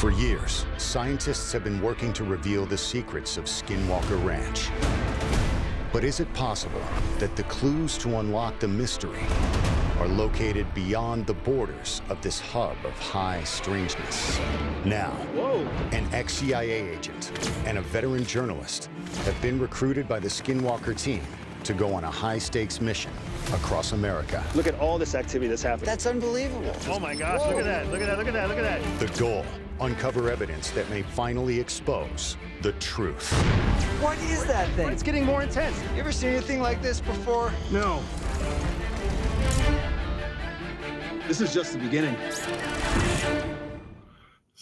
For years, scientists have been working to reveal the secrets of Skinwalker Ranch. But is it possible that the clues to unlock the mystery are located beyond the borders of this hub of high strangeness? Now, an ex-CIA agent and a veteran journalist have been recruited by the Skinwalker team to go on a high-stakes mission across America. Look at all this activity that's happening. That's unbelievable. Oh my gosh, look at that, look at that, look at that, look at that. The goal, uncover evidence that may finally expose the truth. What is that thing? It's getting more intense. You ever seen anything like this before? No. This is just the beginning.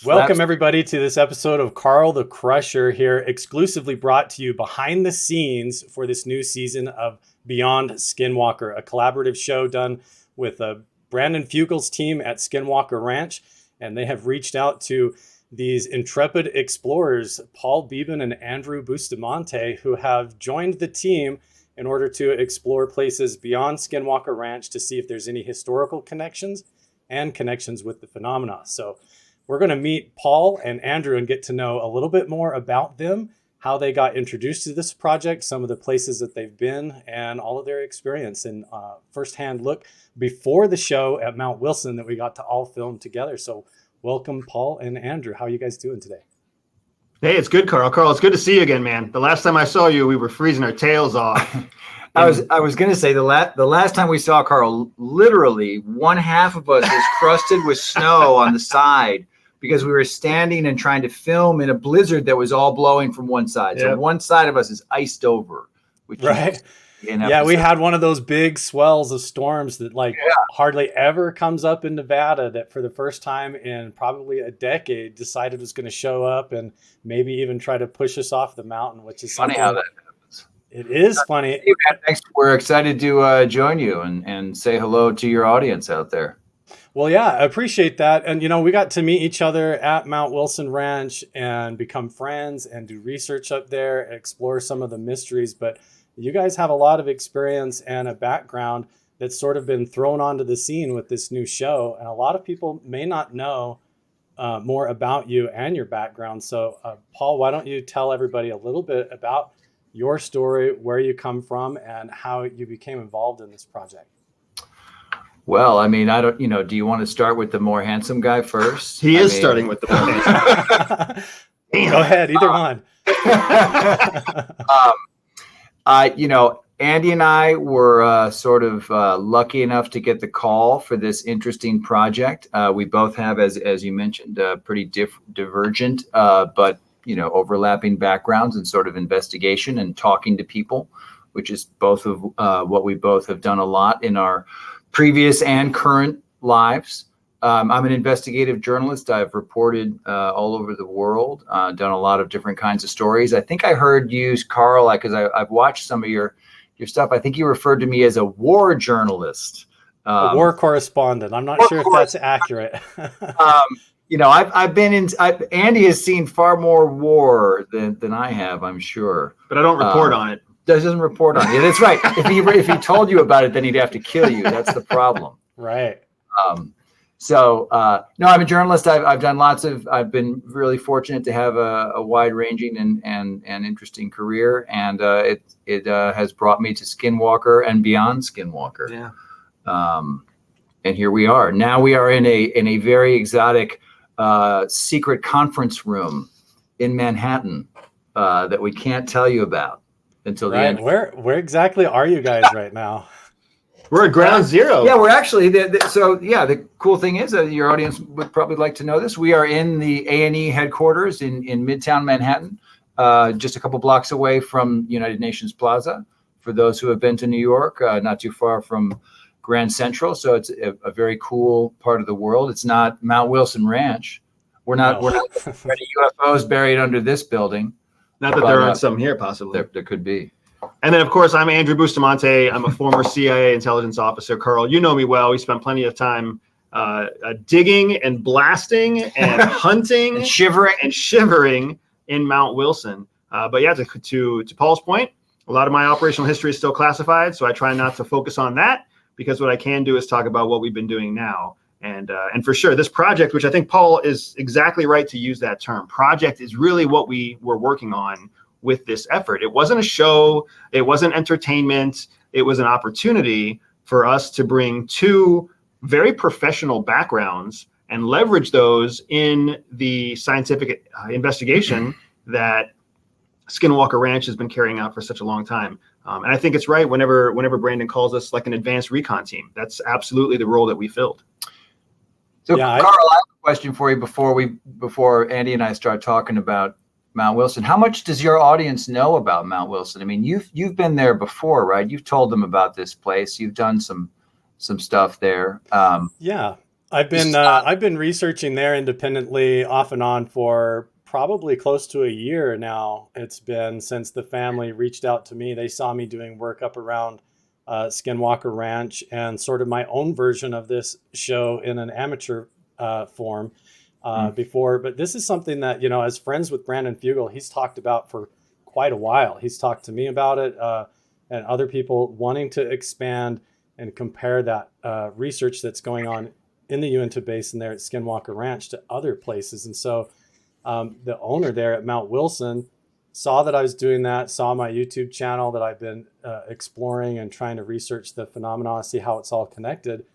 Welcome, everybody, to this episode of Carl the Crusher here, exclusively brought to you behind the scenes for this new season of Beyond Skinwalker, a collaborative show done with Brandon Fugel's team at Skinwalker Ranch. And they have reached out to these intrepid explorers, Paul Beeben and Andrew Bustamante, who have joined the team in order to explore places beyond Skinwalker Ranch to see if there's any historical connections and connections with the phenomena. So we're going to meet Paul and Andrew and get to know a little bit more about them, how they got introduced to this project, some of the places that they've been, and all of their experience and firsthand look before the show at Mount Wilson that we got to all film together. So welcome, Paul and Andrew. How are you guys doing today? Hey, it's good, Carl. Carl, it's good to see you again, man. The last time I saw you, we were freezing our tails off. I was going to say the last time we saw Carl, literally one half of us was crusted with snow on the side because we were standing and trying to film in a blizzard that was all blowing from one side. Yep. So one side of us is iced over. Which right. Yeah, we had one of those big swells of storms that hardly ever comes up in Nevada that for the first time in probably a decade decided was going to show up and maybe even try to push us off the mountain, which is funny how that happens. It is funny. We're excited to join you and say hello to your audience out there. Well, yeah, I appreciate that. And, we got to meet each other at Mount Wilson Ranch and become friends and do research up there, explore some of the mysteries. But you guys have a lot of experience and a background that's sort of been thrown onto the scene with this new show. And a lot of people may not know more about you and your background. So, Paul, why don't you tell everybody a little bit about your story, where you come from, and how you became involved in this project? Well, I mean, I don't, do you want to start with the more handsome guy first? He is starting with the more handsome. Go ahead, either one. Andy and I were sort of lucky enough to get the call for this interesting project. We both have, as you mentioned, pretty divergent, but, overlapping backgrounds in sort of investigation and talking to people, which is both of what we both have done a lot in our previous and current lives. I'm an investigative journalist. I've reported all over the world, done a lot of different kinds of stories. I think I heard you, Carl, because I've watched some of your stuff. I think you referred to me as a war journalist. A war correspondent. I'm not sure if that's accurate. I've been in. Andy has seen far more war than I have, I'm sure. But I don't report on it. Doesn't report on it. That's right. If he told you about it, then he'd have to kill you. That's the problem. Right. No, I'm a journalist. I've done I've been really fortunate to have a wide-ranging and interesting career, and it has brought me to Skinwalker and beyond Skinwalker. Yeah. And here we are. Now we are in a very exotic secret conference room in Manhattan that we can't tell you about until the end. Where exactly are you guys right now? We're at ground zero. Yeah, we're actually the cool thing is that your audience would probably like to know this. We are in the A&E headquarters in Midtown Manhattan, just a couple blocks away from United Nations Plaza. For those who have been to New York, not too far from Grand Central. So it's a very cool part of the world. It's not Mount Wilson Ranch. We're not any UFOs buried under this building. Not that there aren't some here, possibly. There could be. And then, of course, I'm Andrew Bustamante. I'm a former CIA intelligence officer. Carl, you know me well. We spent plenty of time digging and blasting and hunting and shivering in Mount Wilson. But yeah, to Paul's point, a lot of my operational history is still classified, so I try not to focus on that because what I can do is talk about what we've been doing now. And for sure, this project, which I think Paul is exactly right to use that term, project is really what we were working on with this effort. It wasn't a show, it wasn't entertainment, it was an opportunity for us to bring two very professional backgrounds and leverage those in the scientific investigation that Skinwalker Ranch has been carrying out for such a long time. And I think it's right whenever Brandon calls us like an advanced recon team. That's absolutely the role that we filled. So, Carl, I have a question for you before Andy and I start talking about Mount Wilson. How much does your audience know about Mount Wilson? I mean, you've been there before, right? You've told them about this place. You've done some stuff there. Yeah, I've been researching there independently off and on for probably close to a year now. It's been since the family reached out to me. They saw me doing work up around Skinwalker Ranch and sort of my own version of this show in an amateur form before. But this is something that, as friends with Brandon Fugel, he's talked about for quite a while. He's talked to me about it and other people wanting to expand and compare that research that's going on in the Uinta Basin there at Skinwalker Ranch to other places. And so the owner there at Mount Wilson saw that I was doing that, saw my YouTube channel that I've been exploring and trying to research the phenomena, see how it's all connected,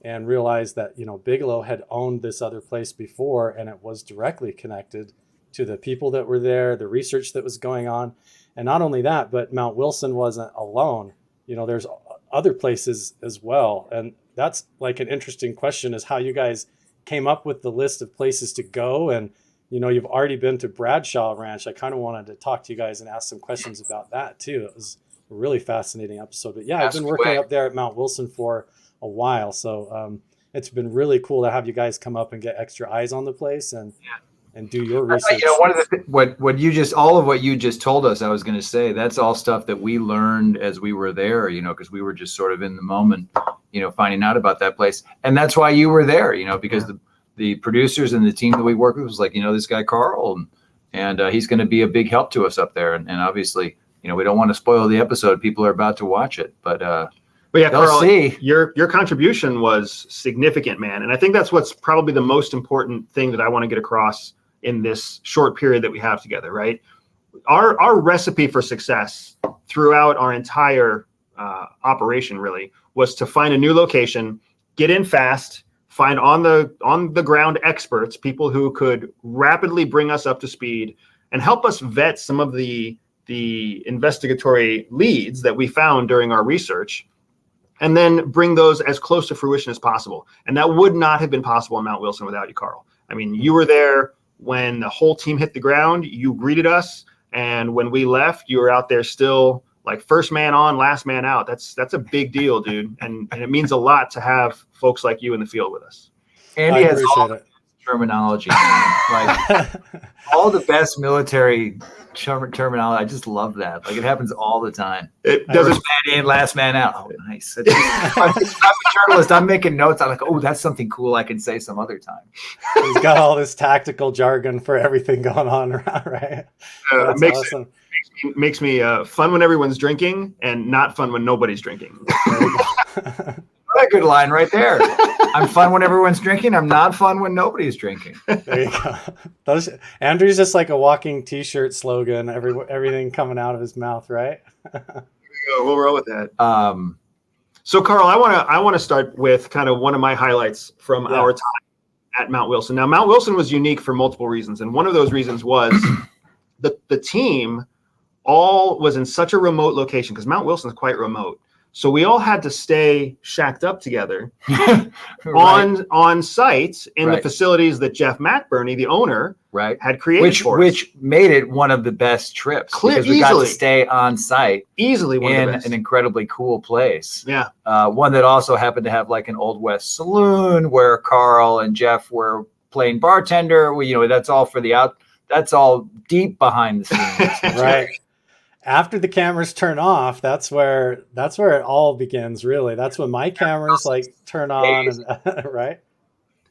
and realized that, Bigelow had owned this other place before, and it was directly connected to the people that were there, the research that was going on. And not only that, but Mount Wilson wasn't alone. There's other places as well. And that's like an interesting question, is how you guys came up with the list of places to go. And you've already been to Bradshaw Ranch. I kind of wanted to talk to you guys and ask some questions about that too. It was a really fascinating episode. But yeah, I've been working up there at Mount Wilson for a while. So it's been really cool to have you guys come up and get extra eyes on the place and do your research. One of the all of what you just told us, I was going to say, that's all stuff that we learned as we were there, because we were just sort of in the moment, finding out about that place. And that's why you were there, because the producers and the team that we work with was like, this guy Carl, and he's going to be a big help to us up there. And obviously, we don't want to spoil the episode. People are about to watch it, but yeah, Carl, see. Your contribution was significant, man. And I think that's what's probably the most important thing that I want to get across in this short period that we have together, right? Our recipe for success throughout our entire operation really was to find a new location, get in fast, find on the ground experts, people who could rapidly bring us up to speed and help us vet some of the investigatory leads that we found during our research, and then bring those as close to fruition as possible. And that would not have been possible in Mount Wilson without you, Carl. I mean, you were there when the whole team hit the ground, you greeted us. And when we left, you were out there still like first man on, last man out. That's a big deal, dude. And it means a lot to have folks like you in the field with us. Andy has all the terminology, man. Like all the best military terminology. I just love that. Like it happens all the time. It doesn't. First man in, last man out. Oh, nice. I'm a journalist. I'm making notes. I'm like, oh, that's something cool I can say some other time. He's got all this tactical jargon for everything going on around, right? That's awesome. Makes me fun when everyone's drinking and not fun when nobody's drinking. A good line right there. I'm fun when everyone's drinking. I'm not fun when nobody's drinking. There you go. Andrew's just like a walking T-shirt slogan. Everything coming out of his mouth, right? There we go. We'll roll with that. So, Carl, I want to start with kind of one of my highlights from our time at Mount Wilson. Now, Mount Wilson was unique for multiple reasons, and one of those reasons was the team all was in such a remote location because Mount Wilson is quite remote. So we all had to stay shacked up together on site in the facilities that Jeff McBurney, the owner, had created for us. Which made it one of the best trips because we got to stay on site easily in an incredibly cool place. Yeah, one that also happened to have like an Old West saloon where Carl and Jeff were playing bartender. That's all that's all deep behind the scenes, right? After the cameras turn off, that's where it all begins. Really, that's when my cameras like turn on, and, right?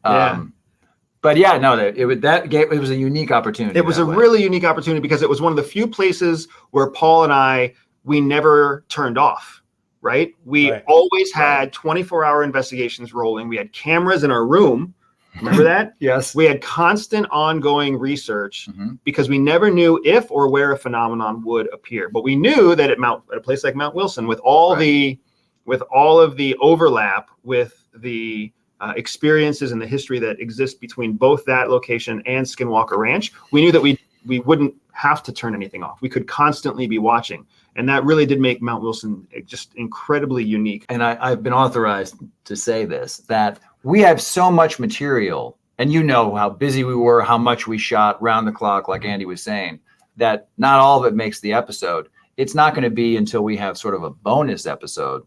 But yeah, no, it was a unique opportunity. It was a really unique opportunity because it was one of the few places where Paul and we never turned off. right? We Right. always had 24-hour investigations rolling. We had cameras in our room. Remember that? Yes. We had constant ongoing research Mhm. because we never knew if or where a phenomenon would appear. But we knew that at a place like Mount Wilson, with all of the overlap with the experiences and the history that exists between both that location and Skinwalker Ranch, we knew that we wouldn't have to turn anything off. We could constantly be watching. And that really did make Mount Wilson just incredibly unique. And I've been authorized to say this, that we have so much material, and you know how busy we were, how much we shot round the clock, like Andy was saying, that not all of it makes the episode. It's not going to be until we have sort of a bonus episode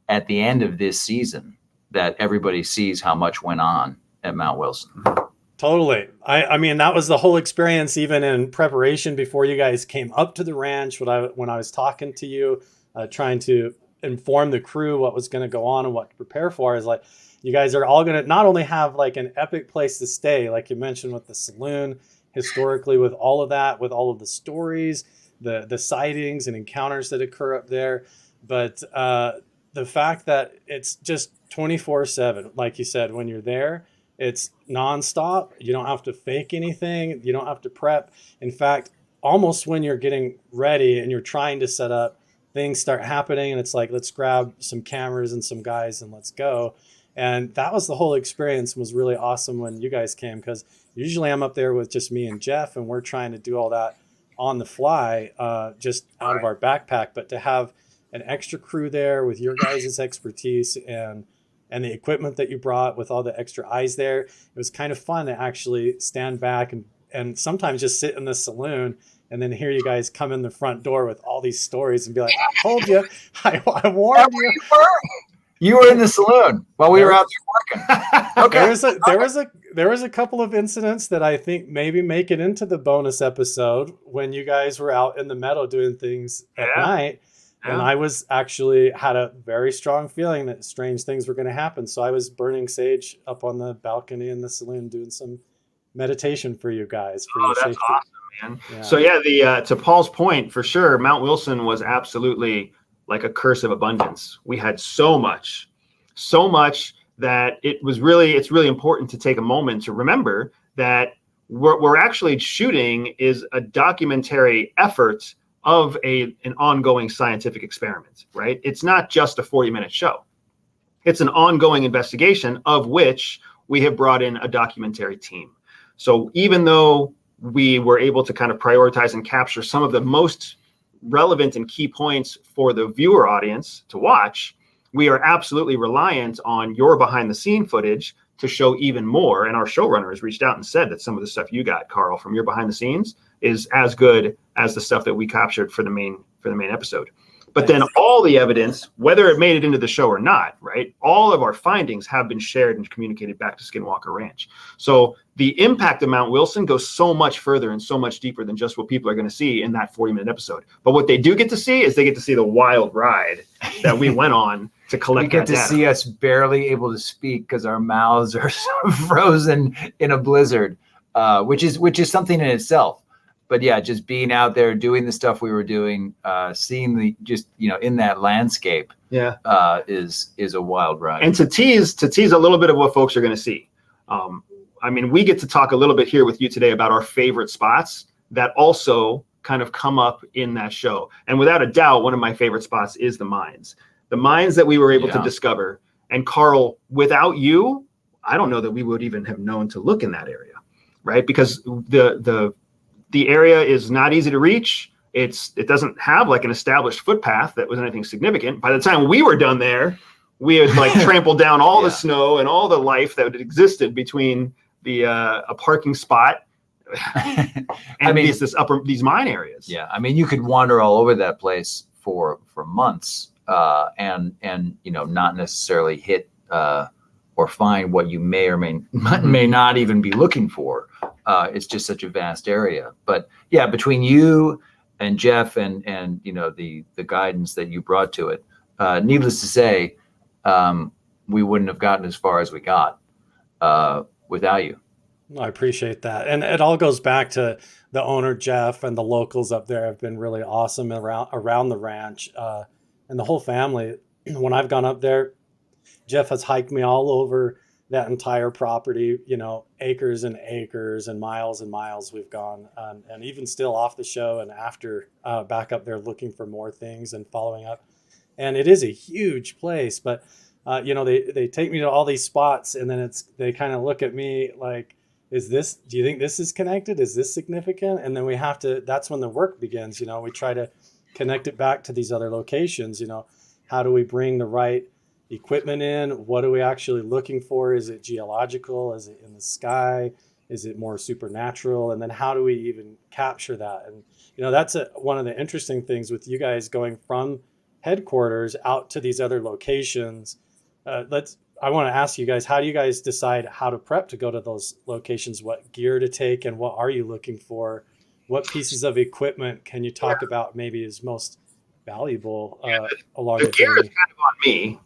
at the end of this season that everybody sees how much went on at Mount Wilson. Totally. I mean, that was the whole experience, even in preparation before you guys came up to the ranch. When I was talking to you, trying to inform the crew what was going to go on and what to prepare for, is like, you guys are all going to not only have like an epic place to stay, like you mentioned with the saloon, historically, with all of that, with all of the stories, the sightings and encounters that occur up there, but the fact that it's just 24/7, like you said, when you're there, it's nonstop. You don't have to fake anything. You don't have to prep. In fact, almost when you're getting ready and you're trying to set up, things start happening and it's like, let's grab some cameras and some guys and let's go. And that was the whole experience, was really awesome when you guys came, because usually I'm up there with just me and Jeff and we're trying to do all that on the fly, just out of our backpack. But to have an extra crew there with your guys' expertise and the equipment that you brought with all the extra eyes there, it was kind of fun to actually stand back and sometimes just sit in the saloon and then hear you guys come in the front door with all these stories and be like, I told you, I warned you. You were in the saloon while we were out there working. Okay. There was a couple of incidents that I think maybe make it into the bonus episode when you guys were out in the meadow doing things at night. And I was actually had a very strong feeling that strange things were going to happen. So I was burning sage up on the balcony in the saloon doing some meditation for you guys. For your that's safety. awesome, man. Yeah. So yeah, to Paul's point, for sure, Mount Wilson was absolutely like a curse of abundance. We had so much that it's really important to take a moment to remember that what we're actually shooting is a documentary effort of an ongoing scientific experiment, right? It's not just a 40-minute show. It's an ongoing investigation of which we have brought in a documentary team. So even though we were able to kind of prioritize and capture some of the most relevant and key points for the viewer audience to watch, we are absolutely reliant on your behind the scene footage to show even more. And our showrunner has reached out and said that some of the stuff you got, Carl, from your behind the scenes is as good as the stuff that we captured for the main episode. But then all the evidence, whether it made it into the show or not, right? All of our findings have been shared and communicated back to Skinwalker Ranch. So the impact of Mount Wilson goes so much further and so much deeper than just what people are going to see in that 40-minute episode. But what they do get to see is they get to see the wild ride that we went on to collect. You get to see us barely able to speak because our mouths are frozen in a blizzard, which is something in itself. But yeah, just being out there doing the stuff we were doing, seeing in that landscape, is a wild ride. And to tease a little bit of what folks are going to see. I mean, we get to talk a little bit here with you today about our favorite spots that also kind of come up in that show. And without a doubt, one of my favorite spots is the mines that we were able to discover. And Carl, without you, I don't know that we would even have known to look in that area, right? Because the area is not easy to reach. It doesn't have like an established footpath that was anything significant. By the time we were done there, we had like trampled down all the snow and all the life that existed between a parking spot and these mine areas. Yeah, I mean, you could wander all over that place for months and not necessarily hit or find what you may or may not even be looking for. It's just such a vast area. But yeah, between you and Jeff and the guidance that you brought to it, needless to say, we wouldn't have gotten as far as we got without you. I appreciate that. And it all goes back to the owner, Jeff, and the locals up there have been really awesome around the ranch, and the whole family. when I've gone up there, Jeff has hiked me all over that entire property, acres and acres and miles we've gone, and even still off the show and after, back up there looking for more things and following up. And it is a huge place, but they take me to all these spots, and then they kind of look at me like, do you think this is connected? Is this significant? And then that's when the work begins. We try to connect it back to these other locations. How do we bring the right equipment in? What are we actually looking for? Is it geological? Is it in the sky? Is it more supernatural? And then how do we even capture that? And that's one of the interesting things with you guys going from headquarters out to these other locations. I want to ask you guys, how do you guys decide how to prep to go to those locations? What gear to take, and what are you looking for? What pieces of equipment can you talk about maybe is most valuable along the gear journey? is kind of on me,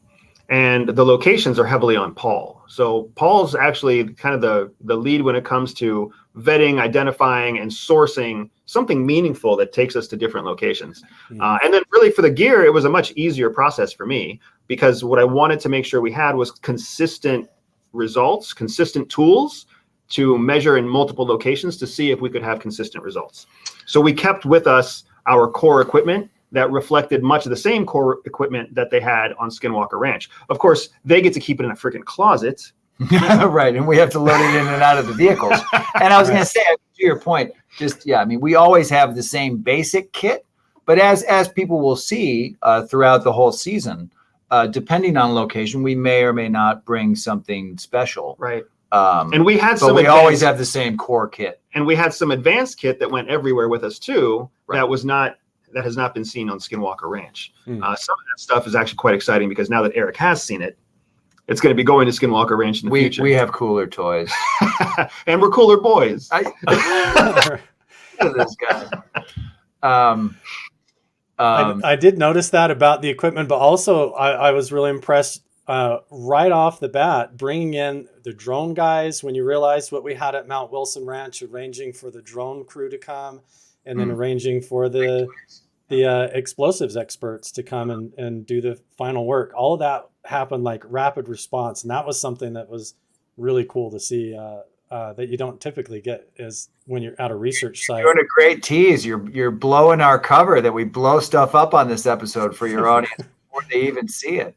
and the locations are heavily on Paul. So Paul's actually kind of the lead when it comes to vetting, identifying, and sourcing something meaningful that takes us to different locations. And then really for the gear, it was a much easier process for me, because what I wanted to make sure we had was consistent results, consistent tools to measure in multiple locations to see if we could have consistent results. So we kept with us our core equipment that reflected much of the same core equipment that they had on Skinwalker Ranch. Of course, they get to keep it in a freaking closet. Right, and we have to load it in and out of the vehicles. And I was going to say, to your point, we always have the same basic kit, but as people will see throughout the whole season, depending on location, we may or may not bring something special. Right. And we had some. But we always have the same core kit. And we had some advanced kit that went everywhere with us too. Right. That has not been seen on Skinwalker Ranch. Some of that stuff is actually quite exciting, because now that Eric has seen it, it's going to be going to Skinwalker Ranch in the future. We have cooler toys. And we're cooler boys. Look at this guy. I did notice that about the equipment, but also I was really impressed right off the bat, bringing in the drone guys. When you realized what we had at Mount Wilson Ranch, arranging for the drone crew to come, and then arranging for the explosives experts to come and do the final work. All of that happened like rapid response. And that was something that was really cool to see that you don't typically get is when you're at a research site. You're doing a great tease. You're blowing our cover that we blow stuff up on this episode for your audience before they even see it.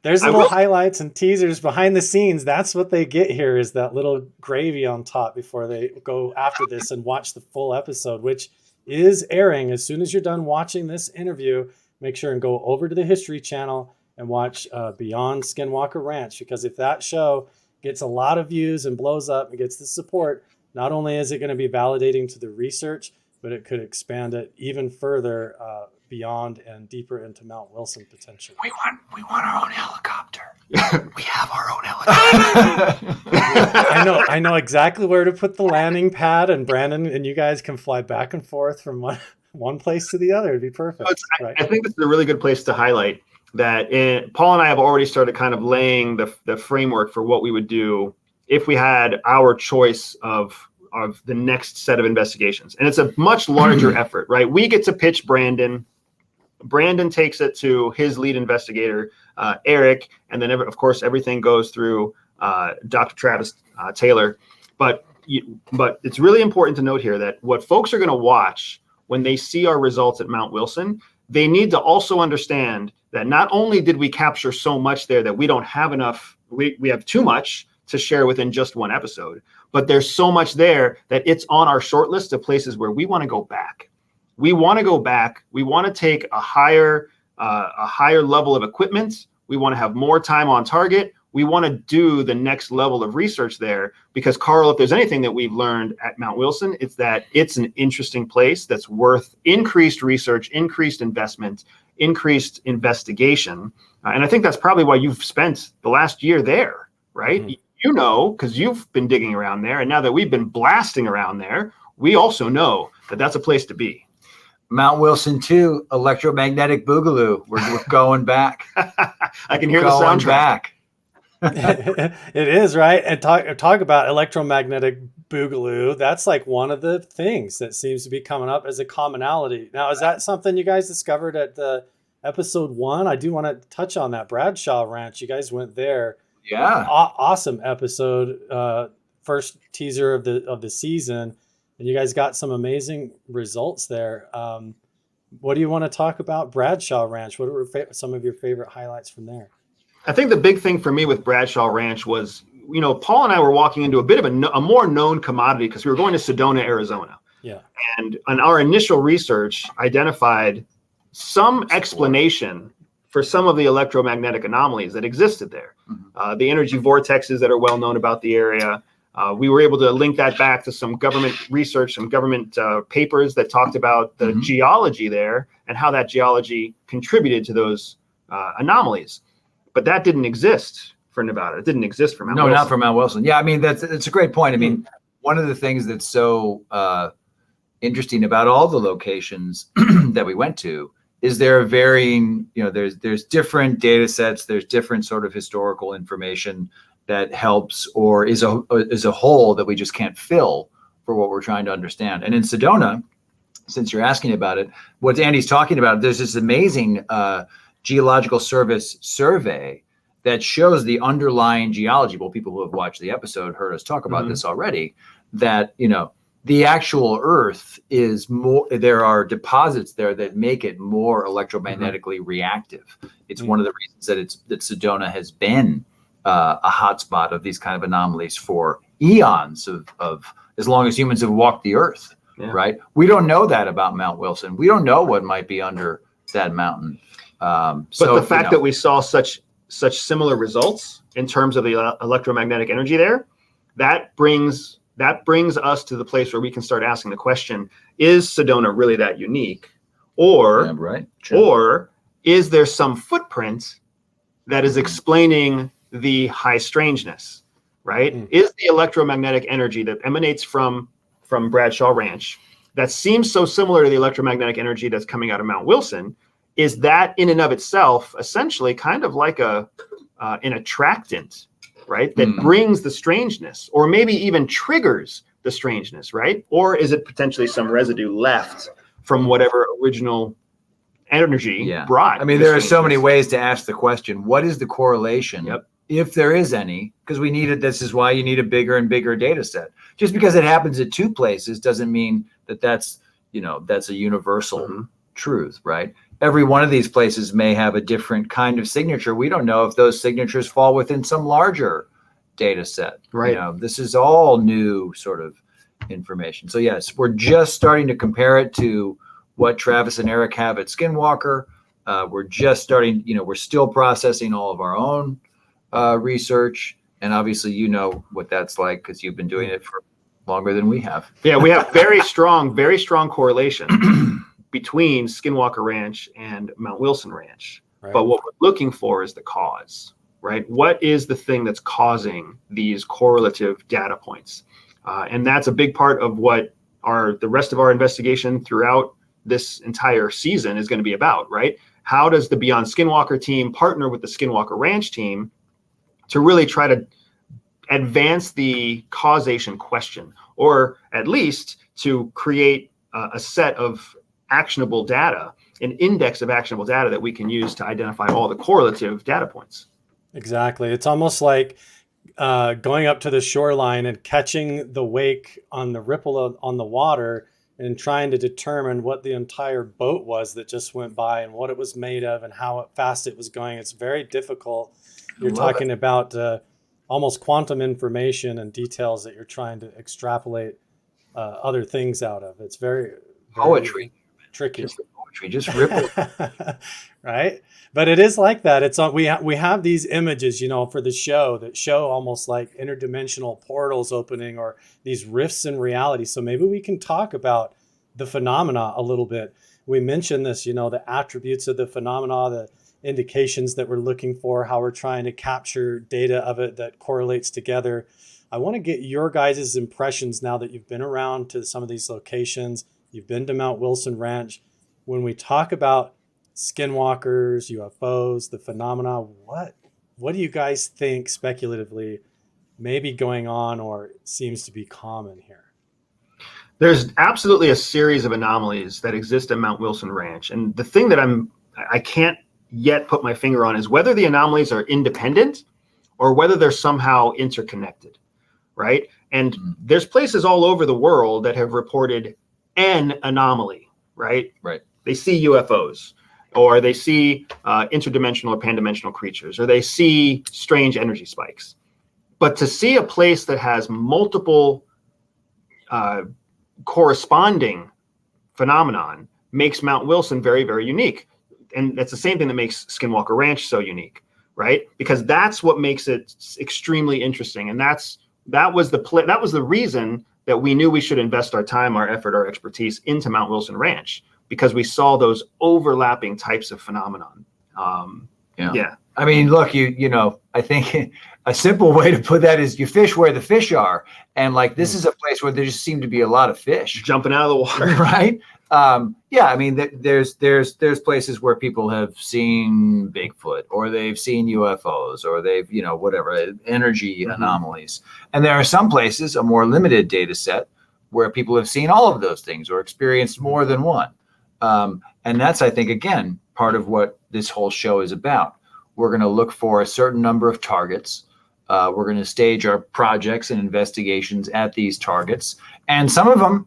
There's little highlights and teasers behind the scenes. That's what they get here, is that little gravy on top before they go after this and watch the full episode, which is airing as soon as you're done watching this interview. Make sure and go over to the History Channel and watch Beyond Skinwalker Ranch, because if that show gets a lot of views and blows up and gets the support, not only is it going to be validating to the research, but it could expand it even further beyond and deeper into Mount Wilson potential. We want our own helicopter. We have our own helicopter. I know exactly where to put the landing pad, and Brandon and you guys can fly back and forth from one place to the other. It'd be perfect. I think this is a really good place to highlight that Paul and I have already started kind of laying the framework for what we would do if we had our choice of the next set of investigations. And it's a much larger effort, right? We get to pitch Brandon. Brandon takes it to his lead investigator, Eric, and then of course everything goes through Dr. Travis Taylor. But it's really important to note here that what folks are going to watch when they see our results at Mount Wilson, they need to also understand that not only did we capture so much there that we don't have enough, we have too much to share within just one episode, but there's so much there that it's on our short list of places where we want to go back. We want to go back. We want to take a higher level of equipment. We want to have more time on target. We want to do the next level of research there, because Carl, if there's anything that we've learned at Mount Wilson, it's that it's an interesting place that's worth increased research, increased investment, increased investigation. And I think that's probably why you've spent the last year there, right? Mm-hmm. You know, because you've been digging around there. And now that we've been blasting around there, we also know that that's a place to be. Mount Wilson 2, electromagnetic boogaloo. We're going back. I can hear the soundtrack. Back. It is, right? And talk about electromagnetic boogaloo. That's like one of the things that seems to be coming up as a commonality. Now, is that something you guys discovered at the episode 1. I do want to touch on that Bradshaw Ranch. You guys went there. Yeah. Awesome episode. First teaser of the season, and you guys got some amazing results there. What do you want to talk about Bradshaw Ranch? What were some of your favorite highlights from there? I think the big thing for me with Bradshaw Ranch was, Paul and I were walking into a bit of a more known commodity because we were going to Sedona, Arizona. Yeah. And on our initial research identified some explanation for some of the electromagnetic anomalies that existed there. Mm-hmm. The energy vortexes that are well known about the area. We were able to link that back to some government research, some government papers that talked about the geology there and how that geology contributed to those anomalies. But that didn't exist for Nevada. It didn't exist for Mount Wilson. No, not for Mount Wilson. Yeah, I mean, that's a great point. I mean, one of the things that's so interesting about all the locations that we went to is there are varying, there's different data sets, there's different sort of historical information that helps or is a hole that we just can't fill for what we're trying to understand. And in Sedona, since you're asking about it, what Andy's talking about, there's this amazing Geological Service survey that shows the underlying geology. Well, people who have watched the episode heard us talk about this already, that, the actual Earth is more, there are deposits there that make it more electromagnetically reactive. It's one of the reasons that Sedona has been a hotspot of these kind of anomalies for eons of as long as humans have walked the Earth, right? We don't know that about Mount Wilson. We don't know what might be under that mountain. But the fact that we saw such similar results in terms of the electromagnetic energy there, that brings us to the place where we can start asking the question, is Sedona really that unique? Or, or is there some footprint that is explaining the high strangeness, right? Is the electromagnetic energy that emanates from Bradshaw Ranch that seems so similar to the electromagnetic energy that's coming out of Mount Wilson, is that in and of itself essentially kind of like an attractant, right? That brings the strangeness, or maybe even triggers the strangeness, right? Or is it potentially some residue left from whatever original energy brought? I mean, there are so many ways to ask the question, what is the correlation? If there is any, because this is why you need a bigger and bigger data set. Just because it happens at two places doesn't mean that's a universal truth, right? Every one of these places may have a different kind of signature. We don't know if those signatures fall within some larger data set. Right. This is all new sort of information. So yes, we're just starting to compare it to what Travis and Eric have at Skinwalker. We're just starting, we're still processing all of our own research. And obviously, what that's like because you've been doing it for longer than we have. Yeah, we have very strong correlation between Skinwalker Ranch and Mount Wilson Ranch. Right. But what we're looking for is the cause, right? What is the thing that's causing these correlative data points? And that's a big part of what the rest of our investigation throughout this entire season is going to be about, right? How does the Beyond Skinwalker team partner with the Skinwalker Ranch team to really try to advance the causation question, or at least to create a set of actionable data, an index of actionable data that we can use to identify all the correlative data points. Exactly. It's almost like going up to the shoreline and catching the wake on the ripple on the water and trying to determine what the entire boat was that just went by and what it was made of and how fast it was going. It's very difficult. You're talking about almost quantum information and details that you're trying to extrapolate other things out of. It's very poetry. Tricky. Just poetry, just ripple. Right? But it is like that. It's we have these images, for the show that show almost like interdimensional portals opening or these rifts in reality. So maybe we can talk about the phenomena a little bit. We mentioned this, the attributes of the phenomena, the indications that we're looking for, how we're trying to capture data of it that correlates together. I want to get your guys' impressions now that you've been around to some of these locations. You've been to Mount Wilson Ranch. When we talk about skinwalkers, UFOs, the phenomena, what do you guys think speculatively may be going on or seems to be common here? There's absolutely a series of anomalies that exist at Mount Wilson Ranch. And the thing that I'm I can't yet put my finger on is whether the anomalies are independent or whether they're somehow interconnected, right? And there's places all over the world that have reported an anomaly, right? Right. They see UFOs, or they see interdimensional or pan-dimensional creatures, or they see strange energy spikes. But to see a place that has multiple corresponding phenomenon makes Mount Wilson very, very unique. And that's the same thing that makes Skinwalker Ranch so unique, right? Because that's what makes it extremely interesting. And that was the reason that we knew we should invest our time, our effort, our expertise into Mount Wilson Ranch, because we saw those overlapping types of phenomenon. Yeah. I mean, look, you know, I think a simple way to put that is you fish where the fish are. And like, this is a place where there just seem to be a lot of fish Jumping out of the water. right? Yeah, I mean, there's places where people have seen Bigfoot, or they've seen UFOs, or they've, you know, whatever, energy anomalies. And there are some places, a more limited data set, where people have seen all of those things or experienced more than one. And that's, I think, again, part of what this whole show is about. We're going to look for a certain number of targets. We're going to stage our projects and investigations at these targets. And some of them,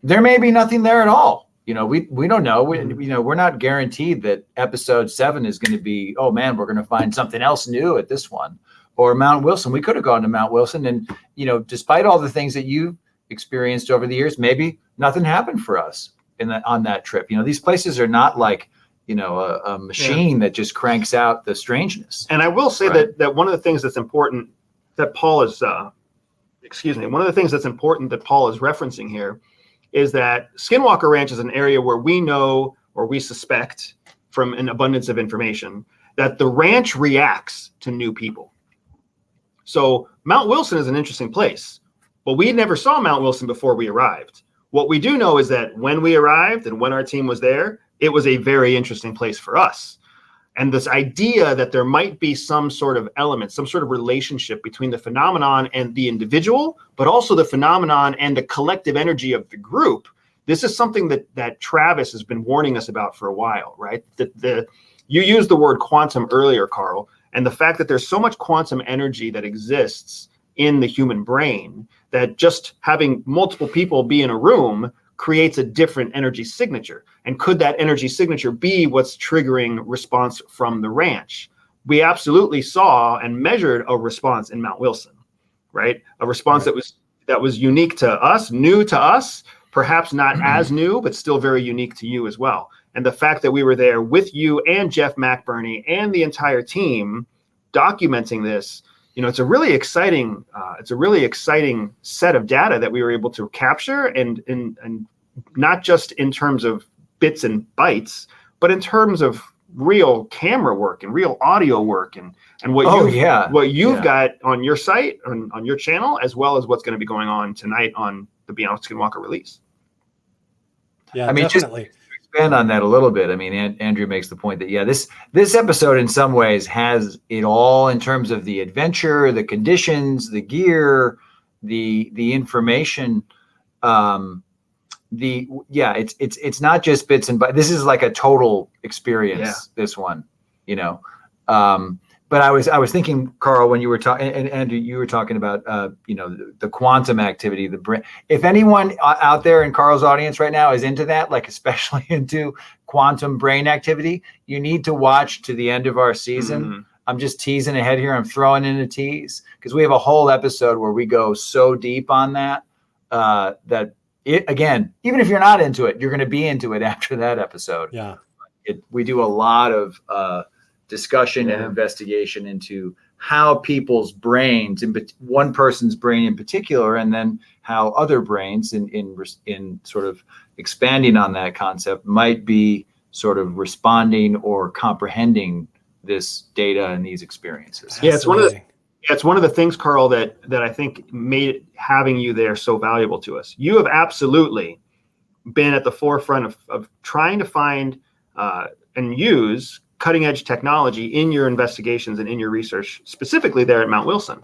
there may be nothing there at all. You know, we don't know. We're not guaranteed that episode 7 is going to be, oh man, we're going to find something else new at this one. Or Mount Wilson. We could have gone to Mount Wilson, and, you know, despite all the things that you've experienced over the years, maybe nothing happened for us on that trip. You know, these places are not like, you know, a machine that just cranks out the strangeness. And I will say that one of the things that's important that Paul is, one of the things that's important that Paul is referencing here is that Skinwalker Ranch is an area where we know, or we suspect from an abundance of information, that the ranch reacts to new people. So Mount Wilson is an interesting place, but we never saw Mount Wilson before we arrived. What we do know is that when we arrived and when our team was there, it was a very interesting place for us. And this idea that there might be some sort of element, some sort of relationship between the phenomenon and the individual, but also the phenomenon and the collective energy of the group. This is something that Travis has been warning us about for a while, right? You used the word quantum earlier, Carl, and the fact that there's so much quantum energy that exists in the human brain that just having multiple people be in a room creates a different energy signature. And could that energy signature be what's triggering response from the ranch? We absolutely saw and measured a response in Mount Wilson, right? A response that was unique to us, new to us, perhaps not as new, but still very unique to you as well. And the fact that we were there with you and Jeff McBurney and the entire team documenting this, you know, it's a really exciting set of data that we were able to capture, and not just in terms of bits and bytes, but in terms of real camera work and real audio work and what you've got on your site, on your channel, as well as what's going to be going on tonight on the Beyond Skinwalker release. Yeah, I mean, definitely. Just to expand on that a little bit. I mean, Andrew makes the point that, this episode in some ways has it all in terms of the adventure, the conditions, the gear, the information. It's not just bits and bytes. This is like a total experience. This one, you know. But I was thinking, Carl, when you were talking, and Andrew, you were talking about, the quantum activity, the brain. If anyone out there in Carl's audience right now is into that, like especially into quantum brain activity, you need to watch to the end of our season. Mm-hmm. I'm just teasing ahead here. I'm throwing in a tease because we have a whole episode where we go so deep on that, that it, again, even if you're not into it, you're going to be into it after that episode. Yeah. We do a lot of, discussion and investigation into how people's brains, one person's brain in particular, and then how other brains in sort of expanding on that concept might be sort of responding or comprehending this data and these experiences. Yeah, it's one of the things, Carl, that I think made having you there so valuable to us. You have absolutely been at the forefront of trying to find and use cutting edge technology in your investigations and in your research, specifically there at Mount Wilson.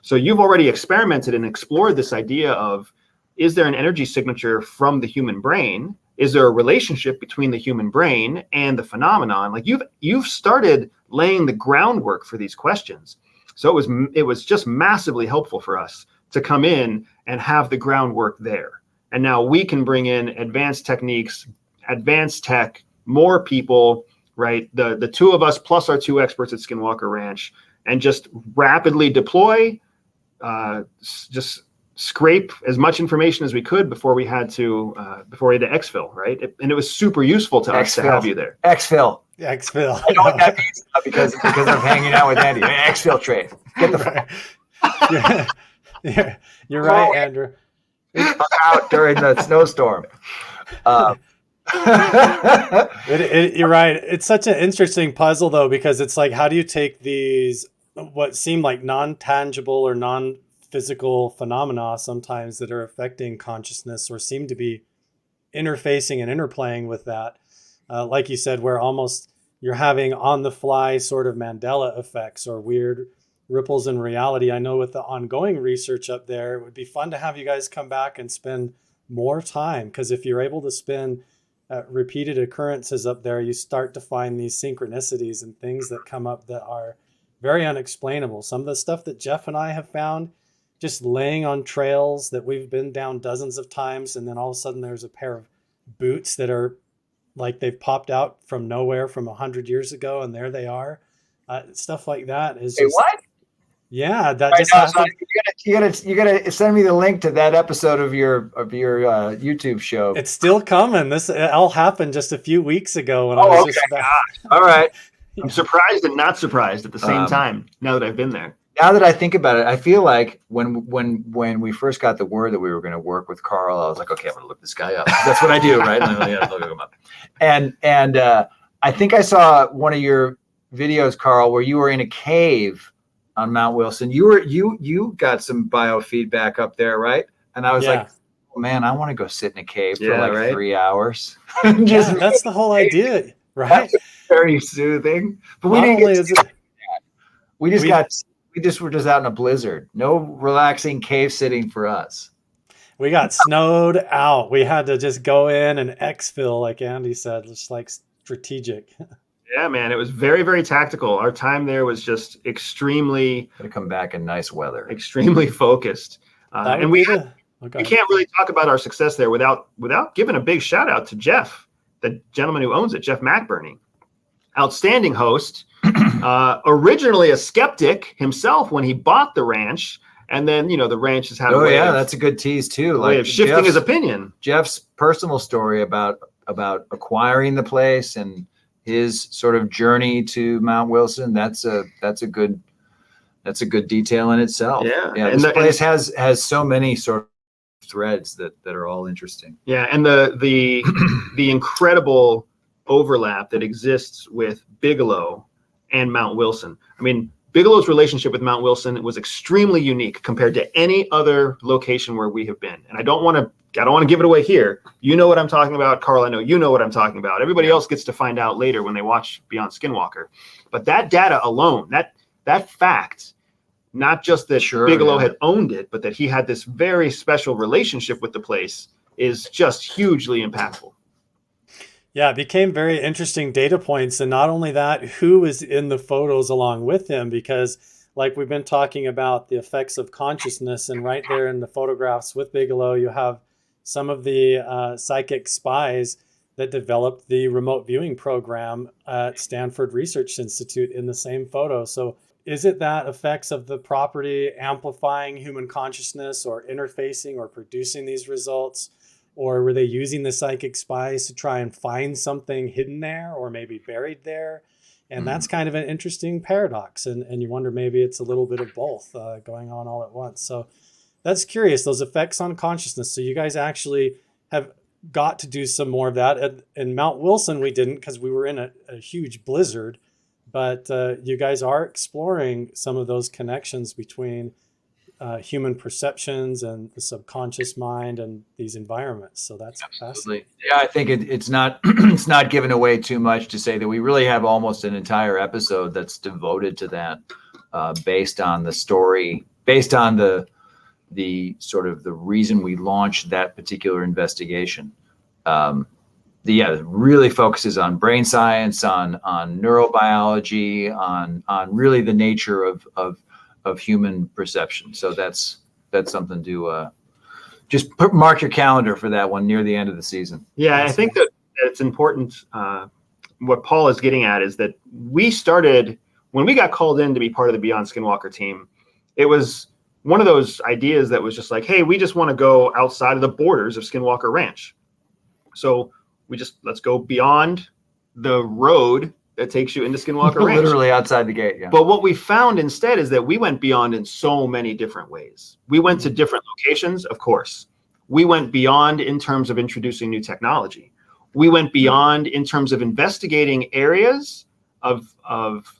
So you've already experimented and explored this idea of, is there an energy signature from the human brain? is there a relationship between the human brain and the phenomenon? Like you've started laying the groundwork for these questions. So it was just massively helpful for us to come in and have the groundwork there. And now we can bring in advanced techniques, advanced tech, more people, right? The two of us plus our two experts at Skinwalker Ranch, and just rapidly deploy, just scrape as much information as we could before we had to exfil, right? And it was super useful to us to have you there. Exfil. Exfil. I know what that means because I'm hanging out with Andy. Exfiltrate. Get the fuck You're right, Andrew. out during the snowstorm. You're right. It's such an interesting puzzle, though, because it's like, how do you take these, what seem like non-tangible or non-physical phenomena sometimes that are affecting consciousness or seem to be interfacing and interplaying with that? Like you said, where almost you're having on-the-fly sort of Mandela effects or weird ripples in reality. I know with the ongoing research up there, it would be fun to have you guys come back and spend more time, because if you're able to spend repeated occurrences up there, you start to find these synchronicities and things that come up that are very unexplainable. Some of the stuff that Jeff and I have found just laying on trails that we've been down dozens of times, and then all of a sudden there's a pair of boots that are like they've popped out from nowhere from 100 years ago, and there they are. Stuff like that is just, what? Yeah, that Right, just no, happened. so you gotta send me the link to that episode of your YouTube show. It's still coming. This all happened just a few weeks ago when I was okay. just back. All right. I'm surprised and not surprised at the same time now that I've been there. Now that I think about it, I feel like when we first got the word that we were going to work with Carl, I was like, okay, I'm going to look this guy up. That's what I do, right? Look him up. And I think I saw one of your videos, Carl, where you were in a cave on Mount Wilson. You got some biofeedback up there, right? And I was like, oh, man, I want to go sit in a cave for like 3 hours. That's the whole idea, right? Very soothing. But we didn't get to that. We just were just out in a blizzard. No relaxing cave sitting for us. We got snowed out. We had to just go in and exfil, like Andy said, just like strategic. Yeah, man, it was very, very tactical. Our time there was just extremely Gonna come back in nice weather. Extremely focused. And we can't really talk about our success there without giving a big shout out to Jeff, the gentleman who owns it, Jeff McBurney. Outstanding host. Originally a skeptic himself when he bought the ranch, and then the ranch has had that's a good tease too. Way of shifting his opinion. Jeff's personal story about acquiring the place and his sort of journey to Mount Wilson. That's a good detail in itself. Yeah. And this place has so many sort of threads that are all interesting. Yeah, and the incredible overlap that exists with Bigelow and Mount Wilson. I mean, Bigelow's relationship with Mount Wilson was extremely unique compared to any other location where we have been. And I don't want to give it away here. You know what I'm talking about, Carl. I know you know what I'm talking about. Everybody else gets to find out later when they watch Beyond Skinwalker. But that data alone, that fact, not just that Bigelow had owned it, but that he had this very special relationship with the place, is just hugely impactful. Yeah, it became very interesting data points. And not only that, who was in the photos along with him, because like we've been talking about the effects of consciousness, and right there in the photographs with Bigelow, you have some of the psychic spies that developed the remote viewing program at Stanford Research Institute in the same photo. So is it that effects of the property amplifying human consciousness or interfacing or producing these results? Or were they using the psychic spies to try and find something hidden there or maybe buried there? And that's kind of an interesting paradox. And you wonder, maybe it's a little bit of both going on all at once. So that's curious, those effects on consciousness. So you guys actually have got to do some more of that. In Mount Wilson, we didn't because we were in a huge blizzard. But you guys are exploring some of those connections between human perceptions and the subconscious mind and these environments. So that's fascinating. Yeah, I think it's not it's not giving away too much to say that we really have almost an entire episode that's devoted to that, based on the story, based on the sort of the reason we launched that particular investigation. really focuses on brain science, on neurobiology, on really the nature of human perception. So that's something to just mark your calendar for that one near the end of the season. Yeah, I think that it's important. What Paul is getting at is that we started when we got called in to be part of the Beyond Skinwalker team. It was one of those ideas that was just like, hey, we just want to go outside of the borders of Skinwalker Ranch. So let's go beyond the road that takes you into Skinwalker Ranch. Literally outside the gate, yeah. But what we found instead is that we went beyond in so many different ways. We went to different locations, of course. We went beyond in terms of introducing new technology. We went beyond in terms of investigating areas of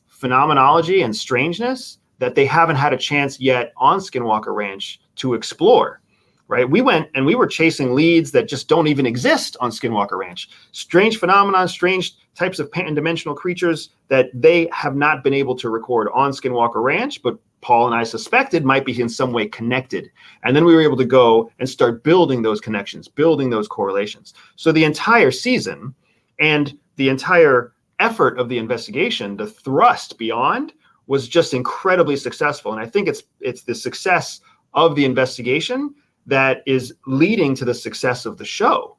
phenomenology and strangeness that they haven't had a chance yet on Skinwalker Ranch to explore. Right? We went and we were chasing leads that just don't even exist on Skinwalker Ranch. Strange phenomena, strange types of pan-dimensional creatures that they have not been able to record on Skinwalker Ranch, but Paul and I suspected might be in some way connected. And then we were able to go and start building those connections, building those correlations. So the entire season and the entire effort of the investigation, the thrust beyond, was just incredibly successful. And I think it's the success of the investigation that is leading to the success of the show,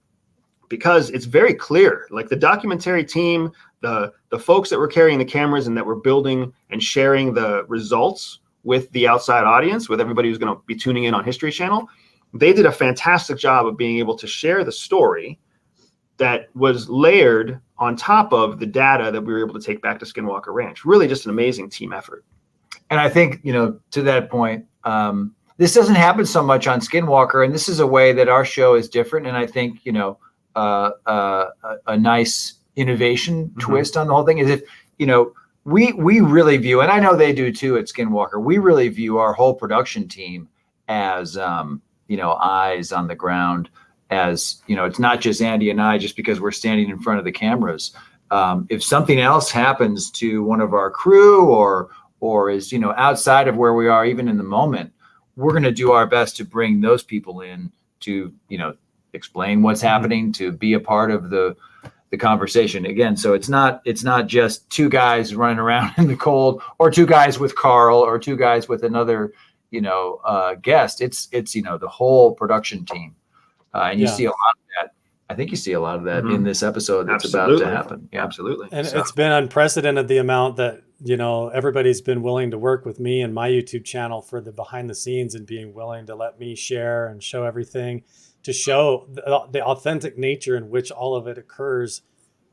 because it's very clear. Like the documentary team, the folks that were carrying the cameras and that were building and sharing the results with the outside audience, with everybody who's going to be tuning in on History Channel, they did a fantastic job of being able to share the story that was layered on top of the data that we were able to take back to Skinwalker Ranch. Really just an amazing team effort. And I think, to that point, this doesn't happen so much on Skinwalker, and this is a way that our show is different. And I think, a nice innovation twist on the whole thing is if, we really view, and I know they do too at Skinwalker, we really view our whole production team as, eyes on the ground, as, it's not just Andy and I just because we're standing in front of the cameras. If something else happens to one of our crew or is, outside of where we are, even in the moment, we're going to do our best to bring those people in to, explain what's happening, to be a part of the conversation again. So it's not just two guys running around in the cold, or two guys with Carl, or two guys with another, guest. It's the whole production team. And you see a lot of that. I think you see a lot of that in this episode that's about to happen. Yeah, absolutely. And it's been unprecedented, the amount that, everybody's been willing to work with me and my YouTube channel for the behind the scenes, and being willing to let me share and show everything, to show the authentic nature in which all of it occurs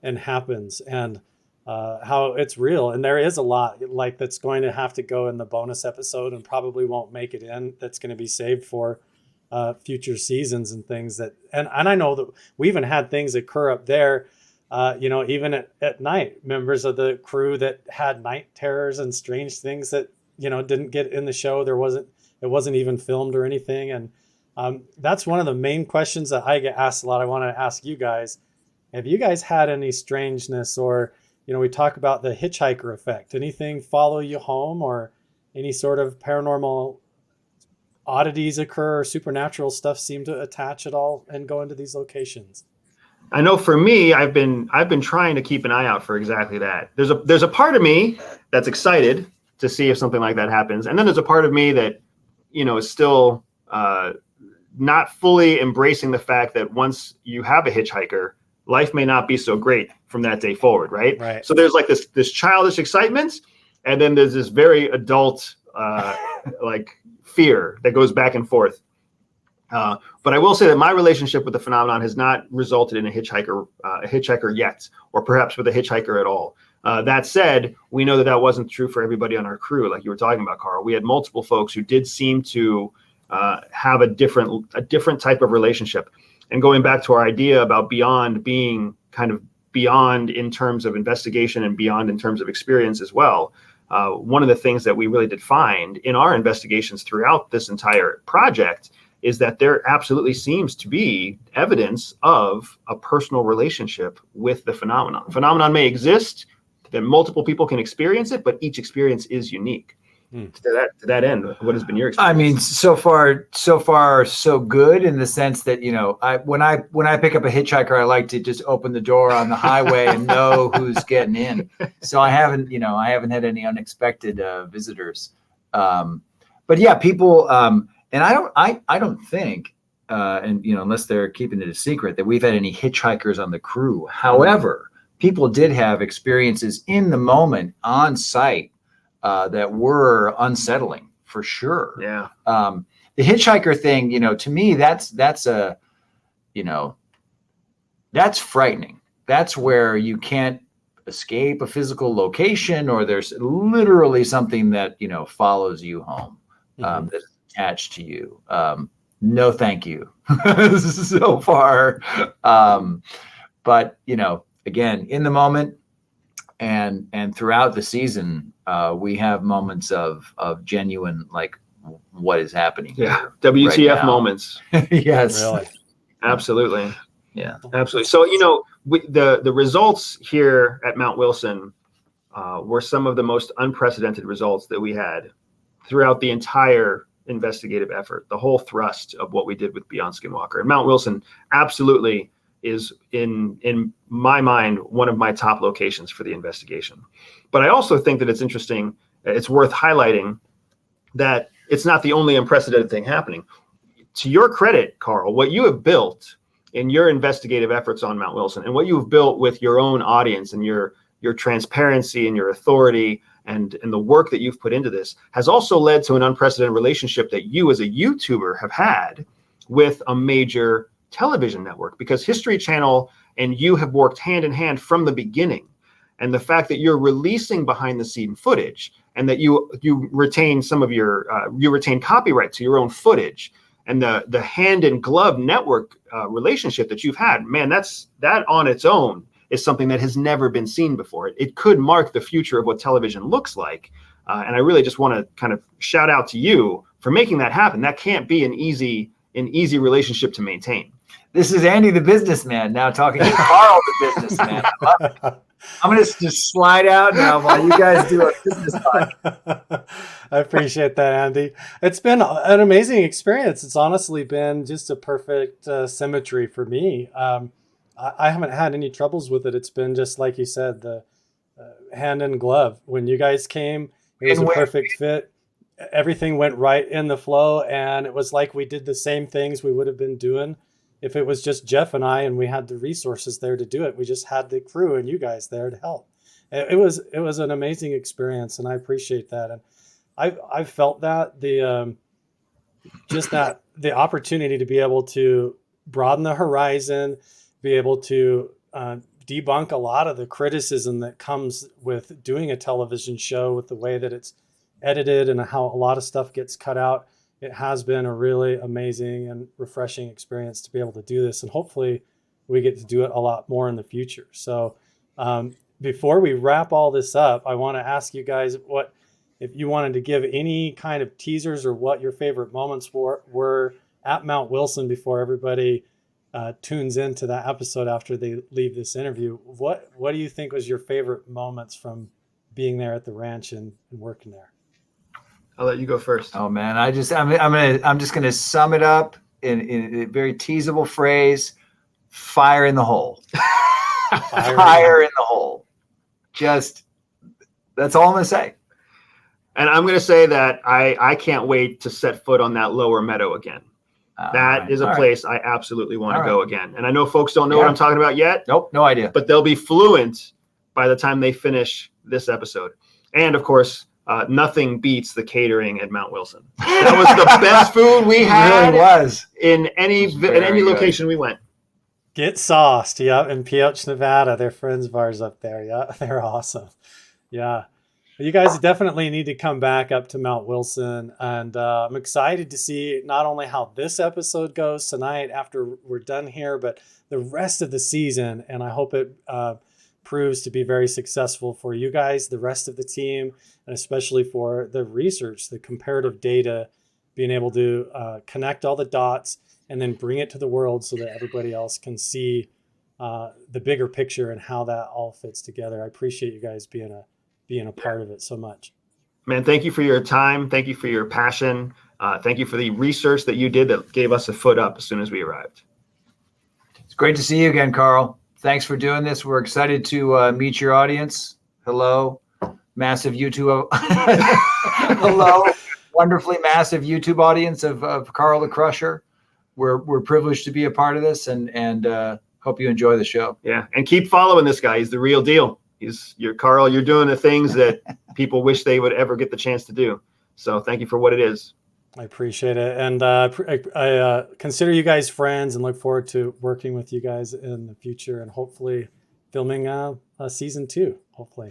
and happens, and how it's real. And there is a lot like that's going to have to go in the bonus episode and probably won't make it in. That's going to be saved for future seasons and things that, and I know that we even had things occur up there, even at night, members of the crew that had night terrors and strange things that, didn't get in the show. It wasn't even filmed or anything. And that's one of the main questions that I get asked a lot. I want to ask you guys, have you guys had any strangeness, or, we talk about the hitchhiker effect, anything follow you home, or any sort of paranormal oddities occur, or supernatural stuff seem to attach at all and go into these locations? I know for me, I've been trying to keep an eye out for exactly that. There's a part of me that's excited to see if something like that happens, and then there's a part of me that, is still not fully embracing the fact that once you have a hitchhiker, life may not be so great from that day forward, right? Right. So there's like this childish excitement, and then there's this very adult like fear that goes back and forth. But I will say that my relationship with the phenomenon has not resulted in a hitchhiker yet, or perhaps with a hitchhiker at all. That said, we know that wasn't true for everybody on our crew, like you were talking about, Carl. We had multiple folks who did seem to have a different type of relationship. And going back to our idea about beyond being kind of beyond in terms of investigation and beyond in terms of experience as well, one of the things that we really did find in our investigations throughout this entire project is that there absolutely seems to be evidence of a personal relationship with the phenomenon. Phenomenon may exist, that multiple people can experience it, but each experience is unique. To that end, what has been your experience? I mean, so far, so good in the sense that, when I pick up a hitchhiker, I like to just open the door on the highway and know who's getting in. So I haven't had any unexpected visitors. But yeah, people, and I don't think, unless they're keeping it a secret, that we've had any hitchhikers on the crew. However, people did have experiences in the moment on site that were unsettling for sure. Yeah. The hitchhiker thing, to me, that's frightening. That's where you can't escape a physical location, or there's literally something that, follows you home, that's attached to you. No, thank you so far. But, again, in the moment and throughout the season, we have moments of genuine, like, what is happening? Yeah. WTF right moments. Yes. Really? Absolutely. Yeah. Absolutely. So, the results here at Mount Wilson were some of the most unprecedented results that we had throughout the entire investigative effort, the whole thrust of what we did with Beyond Skinwalker. And Mount Wilson absolutely is, in my mind, one of my top locations for the investigation. But I also think that it's interesting, it's worth highlighting that it's not the only unprecedented thing happening. To your credit, Carl, what you have built in your investigative efforts on Mount Wilson, and what you've built with your own audience and your transparency and your authority and the work that you've put into this, has also led to an unprecedented relationship that you as a YouTuber have had with a major television network, because History Channel and you have worked hand in hand from the beginning. And the fact that you're releasing behind the scene footage, and that you retain some of your you retain copyright to your own footage, and the hand in glove network relationship that you've had, man, that on its own is something that has never been seen before. It could mark the future of what television looks like. And I really just want to kind of shout out to you for making that happen. That can't be an easy relationship to maintain. This is Andy, the businessman, now talking to Carl, the businessman. I'm going to just slide out now while you guys do a business podcast. I appreciate that, Andy. It's been an amazing experience. It's honestly been just a perfect symmetry for me. I haven't had any troubles with it. It's been just like you said, the hand in glove. When you guys came, it was a perfect fit. Everything went right in the flow, and it was like we did the same things we would have been doing if it was just Jeff and I, and we had the resources there to do it. We just had the crew and you guys there to help. It was an amazing experience, and I appreciate that. And I've felt that the opportunity to be able to broaden the horizon, be able to debunk a lot of the criticism that comes with doing a television show, with the way that it's edited and how a lot of stuff gets cut out. It has been a really amazing and refreshing experience to be able to do this. And hopefully we get to do it a lot more in the future. So before we wrap all this up, I want to ask you guys if you wanted to give any kind of teasers, or what your favorite moments were at Mount Wilson before everybody tunes into that episode after they leave this interview. What do you think was your favorite moments from being there at the ranch and working there? I'll let you go first. Oh man, I'm just gonna sum it up in a very teasable phrase: fire in the hole. Fire in the hole. Just, that's all I'm gonna say. And I'm gonna say that I can't wait to set foot on that lower meadow again. That is a place I absolutely want to go again. And I know folks don't know what I'm talking about yet. Nope, no idea. But they'll be fluent by the time they finish this episode. And of course, nothing beats the catering at Mount Wilson. That was the best food we had. It really was. In any location we went. Get sauced, yeah, in Pioche, Nevada. They're friends of ours up there. Yeah, they're awesome. Yeah. You guys definitely need to come back up to Mount Wilson. And I'm excited to see not only how this episode goes tonight after we're done here, but the rest of the season. And I hope it proves to be very successful for you guys, the rest of the team, and especially for the research, the comparative data, being able to connect all the dots and then bring it to the world so that everybody else can see the bigger picture and how that all fits together. I appreciate you guys being a part of it so much. Man, thank you for your time. Thank you for your passion. Thank you for the research that you did that gave us a foot up as soon as we arrived. It's great to see you again, Carl. Thanks for doing this. We're excited to meet your audience. Hello, massive YouTube. Hello, wonderfully massive YouTube audience of Carl the Crusher. We're privileged to be a part of this, and hope you enjoy the show. Yeah, and keep following this guy. He's the real deal. You're Carl. You're doing the things that people wish they would ever get the chance to do. So thank you for what it is. I appreciate it. And I consider you guys friends and look forward to working with you guys in the future and hopefully filming a season 2, hopefully.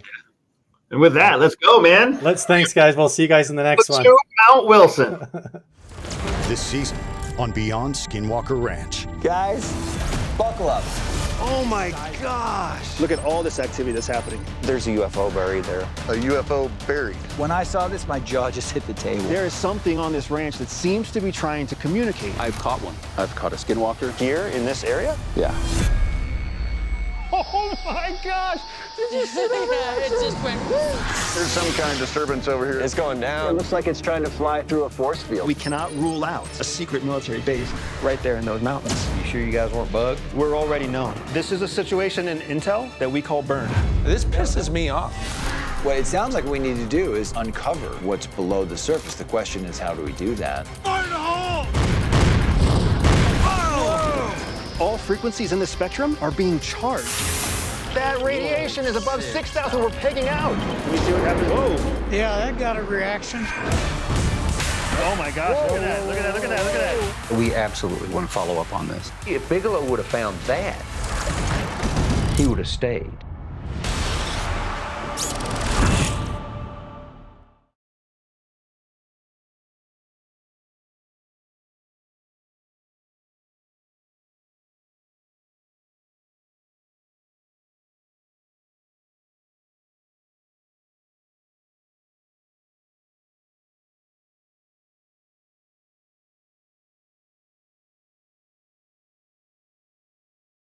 And with that, let's go, man. Thanks, guys. We'll see you guys in the next one. Let's go Mount Wilson. This season on Beyond Skinwalker Ranch. Guys, buckle up. Oh my gosh. Look at all this activity that's happening. There's a UFO buried there. A UFO buried. When I saw this, my jaw just hit the table. There is something on this ranch that seems to be trying to communicate. I've caught one. I've caught a skinwalker. Here in this area? Yeah. Oh my gosh! Did you see that? It just went. There's some kind of disturbance over here. It's going down. It looks like it's trying to fly through a force field. We cannot rule out a secret military base right there in those mountains. You sure you guys weren't bugged? We're already known. This is a situation in intel that we call burn. This pisses me off. What it sounds like we need to do is uncover what's below the surface. The question is, how do we do that? All frequencies in the spectrum are being charged. That radiation is above 6,000. We're pegging out. Can you see what happened? Whoa. Yeah, that got a reaction. Oh my gosh, look at that, look at that, look at that, look at that. We absolutely want to follow up on this. If Bigelow would have found that, he would have stayed.